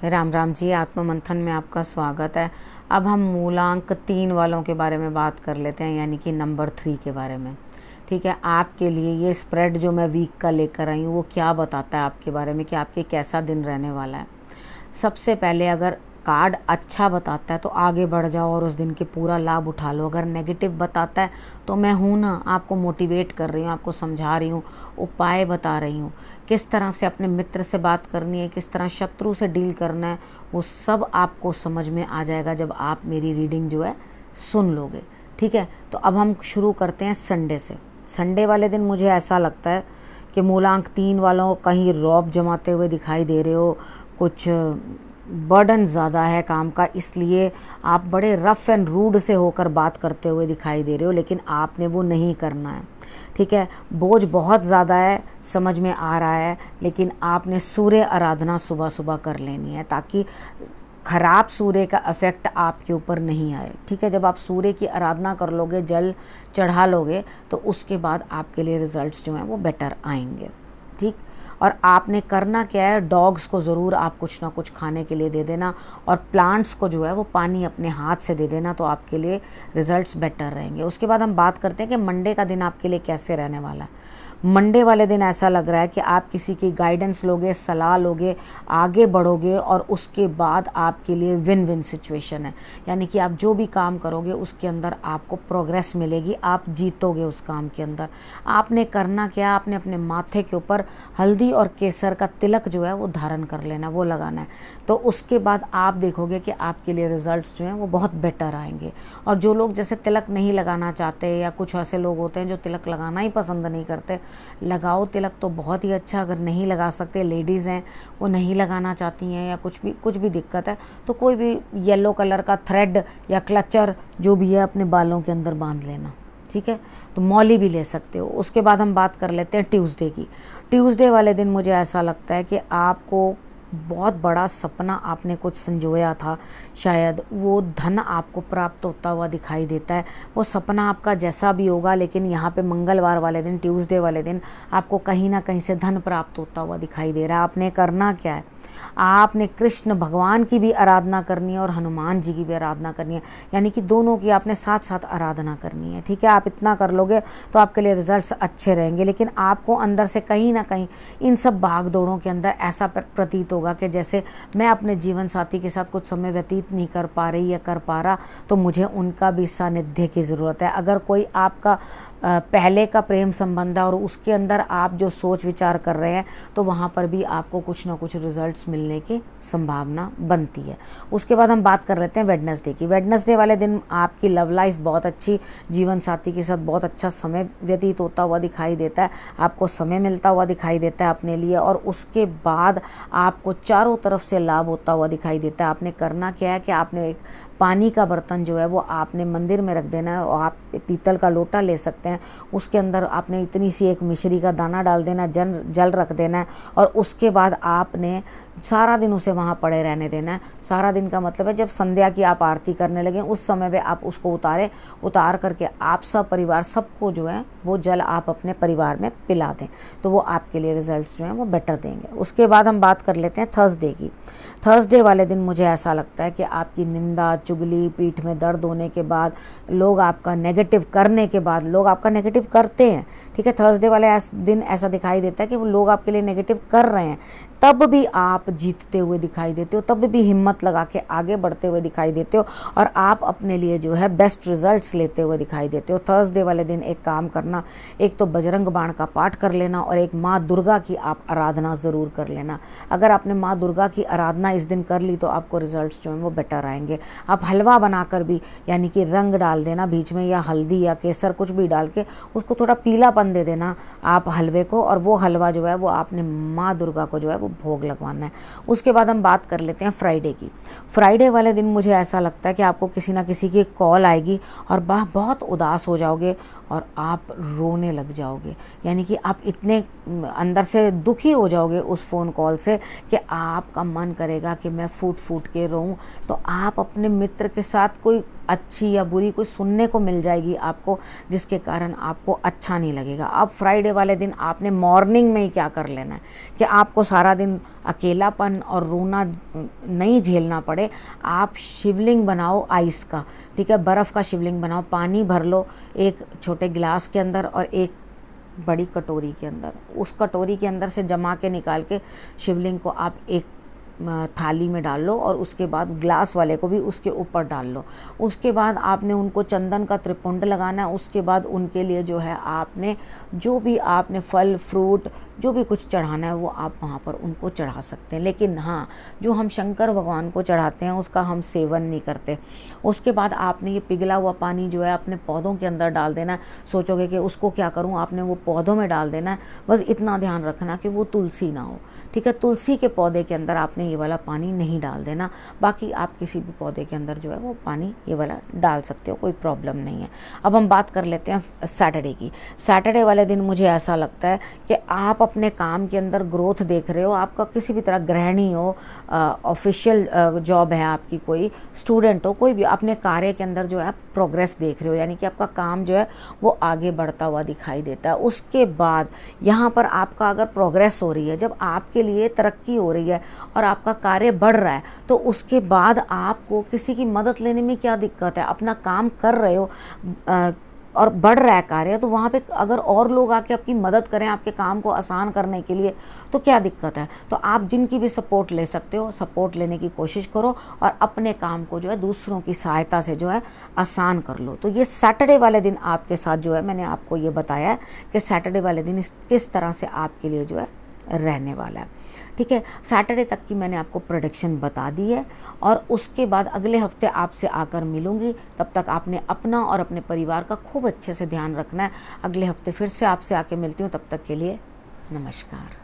राम राम जी, आत्म मंथन में आपका स्वागत है। अब हम मूलांक 3 वालों के बारे में बात कर लेते हैं, यानी कि नंबर 3 के बारे में। ठीक है, आपके लिए ये स्प्रेड जो मैं वीक का लेकर आई हूँ वो क्या बताता है आपके बारे में कि आपके कैसा दिन रहने वाला है। सबसे पहले अगर कार्ड अच्छा बताता है तो आगे बढ़ जाओ और उस दिन के पूरा लाभ उठा लो। अगर नेगेटिव बताता है तो मैं हूँ ना, आपको मोटिवेट कर रही हूँ, आपको समझा रही हूँ, उपाय बता रही हूँ, किस तरह से अपने मित्र से बात करनी है, किस तरह शत्रु से डील करना है, वो सब आपको समझ में आ जाएगा जब आप मेरी रीडिंग जो है सुन लोगे। ठीक है, तो अब हम शुरू करते हैं संडे से। संडे वाले दिन मुझे ऐसा लगता है कि मूलांक 3 वालों कहीं रौब जमाते हुए दिखाई दे रहे हो, कुछ बर्डन ज़्यादा है काम का, इसलिए आप बड़े रफ़ एंड रूड से होकर बात करते हुए दिखाई दे रहे हो, लेकिन आपने वो नहीं करना है। ठीक है, बोझ बहुत ज़्यादा है, समझ में आ रहा है, लेकिन आपने सूर्य आराधना सुबह सुबह कर लेनी है ताकि खराब सूर्य का इफ़ेक्ट आपके ऊपर नहीं आए। ठीक है, जब आप सूर्य की आराधना कर लोगे, जल चढ़ा लोगे, तो उसके बाद आपके लिए रिजल्ट्स जो हैं वो बेटर आएंगे। ठीक, और आपने करना क्या है, डॉग्स को ज़रूर आप कुछ ना कुछ खाने के लिए दे देना, और प्लांट्स को जो है वो पानी अपने हाथ से दे देना, तो आपके लिए रिजल्ट्स बेटर रहेंगे। उसके बाद हम बात करते हैं कि मंडे का दिन आपके लिए कैसे रहने वाला है। मंडे वाले दिन ऐसा लग रहा है कि आप किसी की गाइडेंस लोगे, सलाह लोगे, आगे बढ़ोगे, और उसके बाद आपके लिए विन विन सिचुएशन है। यानी कि आप जो भी काम करोगे उसके अंदर आपको प्रोग्रेस मिलेगी, आप जीतोगे उस काम के अंदर। आपने करना क्या, आपने अपने माथे के ऊपर हल्दी और केसर का तिलक जो है वो धारण कर लेना, वो लगाना है। तो उसके बाद आप देखोगे कि आपके लिए रिजल्ट्स जो हैं वो बहुत बेटर आएंगे। और जो लोग जैसे तिलक नहीं लगाना चाहते, या कुछ ऐसे लोग होते हैं जो तिलक लगाना ही पसंद नहीं करते, लगाओ तिलक तो बहुत ही अच्छा। अगर नहीं लगा सकते, लेडीज़ हैं वो नहीं लगाना चाहती हैं, या कुछ भी दिक्कत है, तो कोई भी येलो कलर का थ्रेड या क्लचर जो भी है अपने बालों के अंदर बांध लेना। ठीक है, तो मौली भी ले सकते हो। उसके बाद हम बात कर लेते हैं ट्यूसडे की। ट्यूसडे वाले दिन मुझे ऐसा लगता है कि आपको बहुत बड़ा सपना आपने कुछ संजोया था, शायद वो धन आपको प्राप्त होता हुआ दिखाई देता है। वो सपना आपका जैसा भी होगा, लेकिन यहाँ पे मंगलवार वाले दिन, ट्यूसडे वाले दिन आपको कहीं ना कहीं से धन प्राप्त होता हुआ दिखाई दे रहा है। आपने करना क्या है, आपने कृष्ण भगवान की भी आराधना करनी है और हनुमान जी की भी आराधना करनी है, यानी कि दोनों की आपने साथ साथ आराधना करनी है। ठीक है, आप इतना कर लोगे तो आपके लिए रिजल्ट्स अच्छे रहेंगे। लेकिन आपको अंदर से कहीं ना कहीं इन सब भाग दौड़ों के अंदर ऐसा प्रतीत होगा कि जैसे मैं अपने जीवन साथी के साथ कुछ समय व्यतीत नहीं कर पा रही या कर पा रहा, तो मुझे उनका भी सानिध्य की ज़रूरत है। अगर कोई आपका पहले का प्रेम संबंध है और उसके अंदर आप जो सोच विचार कर रहे हैं, तो वहाँ पर भी आपको कुछ ना कुछ रिजल्ट्स मिलने की संभावना बनती है। उसके बाद हम बात कर लेते हैं वेडनेसडे की। वेडनेसडे वाले दिन आपकी लव लाइफ बहुत अच्छी, जीवन साथी के साथ बहुत अच्छा समय व्यतीत होता हुआ दिखाई देता है, आपको समय मिलता हुआ दिखाई देता है अपने लिए, और उसके बाद आपको चारों तरफ से लाभ होता हुआ दिखाई देता है। आपने करना क्या है कि आपने एक पानी का बर्तन जो है वो आपने मंदिर में रख देना है, और आप पीतल का लोटा ले सकते हैं, उसके अंदर आपने इतनी सी एक मिश्री का दाना डाल देना, जल रख देना है, और उसके बाद आपने सारा दिन उसे वहाँ पड़े रहने देना है। सारा दिन का मतलब है जब संध्या की आप आरती करने लगें उस समय पे आप उसको उतार करके आप सब परिवार सबको जो है वो जल आप अपने परिवार में पिला दें, तो वो आपके लिए रिजल्ट्स जो हैं वो बेटर देंगे। उसके बाद हम बात कर लेते हैं थर्सडे की। थर्सडे वाले दिन मुझे ऐसा लगता है कि आपकी निंदा, चुगली, पीठ में दर्द होने के बाद, लोग आपका नेगेटिव करने के बाद, लोग आपका नेगेटिव करते हैं। ठीक है, थर्सडे वाले दिन ऐसा दिखाई देता है कि वो लोग आपके लिए नेगेटिव कर रहे हैं, तब भी आप जीतते हुए दिखाई देते हो, तब भी हिम्मत लगा के आगे बढ़ते हुए दिखाई देते हो, और आप अपने लिए जो है बेस्ट रिजल्ट्स लेते हुए दिखाई देते हो। थर्सडे वाले दिन एक काम करना, एक तो बजरंग बाण का पाठ कर लेना, और एक माँ दुर्गा की आप आराधना ज़रूर कर लेना। अगर आपने माँ दुर्गा की आराधना इस दिन कर ली तो आपको रिजल्ट्स जो हैं वो बेटर आएंगे। आप हलवा बनाकर भी, यानी कि रंग डाल देना बीच में, या हल्दी या केसर कुछ भी डाल के उसको थोड़ा पीलापन दे देना आप हलवे को, और वो हलवा जो है वो आपने माँ दुर्गा को जो है वो भोग लगवाना है। उसके बाद हम बात कर लेते हैं फ्राइडे की। फ्राइडे वाले दिन मुझे ऐसा लगता है कि आपको किसी ना किसी की कॉल आएगी और बहुत उदास हो जाओगे और आप रोने लग जाओगे, यानी कि आप इतने अंदर से दुखी हो जाओगे उस फ़ोन कॉल से कि आपका मन करेगा कि मैं फूट फूट के रोऊं। तो आप अपने मित्र के साथ कोई अच्छी या बुरी कोई सुनने को मिल जाएगी आपको, जिसके कारण आपको अच्छा नहीं लगेगा। अब फ्राइडे वाले दिन आपने मॉर्निंग में ही क्या कर लेना है कि आपको सारा दिन अकेलापन और रोना नहीं झेलना पड़े। आप शिवलिंग बनाओ आइस का, ठीक है, बर्फ़ का शिवलिंग बनाओ, पानी भर लो एक छोटे गिलास के अंदर और एक बड़ी कटोरी के अंदर। उस कटोरी के अंदर से जमा के निकाल के शिवलिंग को आप एक थाली में डाल लो और उसके बाद ग्लास वाले को भी उसके ऊपर डाल लो। उसके बाद आपने उनको चंदन का त्रिपुंड लगाना है। उसके बाद उनके लिए जो है आपने जो भी आपने फल फ्रूट जो भी कुछ चढ़ाना है वो आप वहाँ पर उनको चढ़ा सकते हैं। लेकिन हाँ, जो हम शंकर भगवान को चढ़ाते हैं उसका हम सेवन नहीं करते। उसके बाद आपने ये पिघला हुआ पानी जो है अपने पौधों के अंदर डाल देना है। सोचोगे कि उसको क्या करूँ, आपने वो पौधों में डाल देना है। बस इतना ध्यान रखना कि वो तुलसी ना हो, ठीक है। तुलसी के पौधे के अंदर आपने ये वाला पानी नहीं डाल देना। बाकी आप किसी भी पौधे के अंदर जो है वो पानी ये वाला डाल सकते हो, कोई प्रॉब्लम नहीं है। अब हम बात कर लेते हैं सैटरडे की। सैटरडे वाले दिन मुझे ऐसा लगता है कि आप अपने काम के अंदर ग्रोथ देख रहे हो। आपका किसी भी तरह गृहिणी हो, ऑफिशियल जॉब है आपकी, कोई स्टूडेंट हो, कोई भी अपने कार्य के अंदर जो है प्रोग्रेस देख रहे हो, यानी कि आपका काम जो है वो आगे बढ़ता हुआ दिखाई देता है। उसके बाद यहाँ पर आपका अगर प्रोग्रेस हो रही है, जब आपके लिए तरक्की हो रही है और आपका कार्य बढ़ रहा है, तो उसके बाद आपको किसी की मदद लेने में क्या दिक्कत है। अपना काम कर रहे हो और बढ़ रहा है कार्य, तो वहाँ पे अगर और लोग आके आपकी मदद करें आपके काम को आसान करने के लिए, तो क्या दिक्कत है। तो आप जिनकी भी सपोर्ट ले सकते हो, सपोर्ट लेने की कोशिश करो और अपने काम को जो है दूसरों की सहायता से जो है आसान कर लो। तो ये सैटरडे वाले दिन आपके साथ जो है मैंने आपको ये बताया है कि सैटरडे वाले दिन किस तरह से आपके लिए जो है रहने वाला है, ठीक है। सैटरडे तक की मैंने आपको प्रेडिक्शन बता दी है और उसके बाद अगले हफ्ते आपसे आकर मिलूंगी। तब तक आपने अपना और अपने परिवार का खूब अच्छे से ध्यान रखना है। अगले हफ्ते फिर से आपसे आके मिलती हूँ, तब तक के लिए नमस्कार।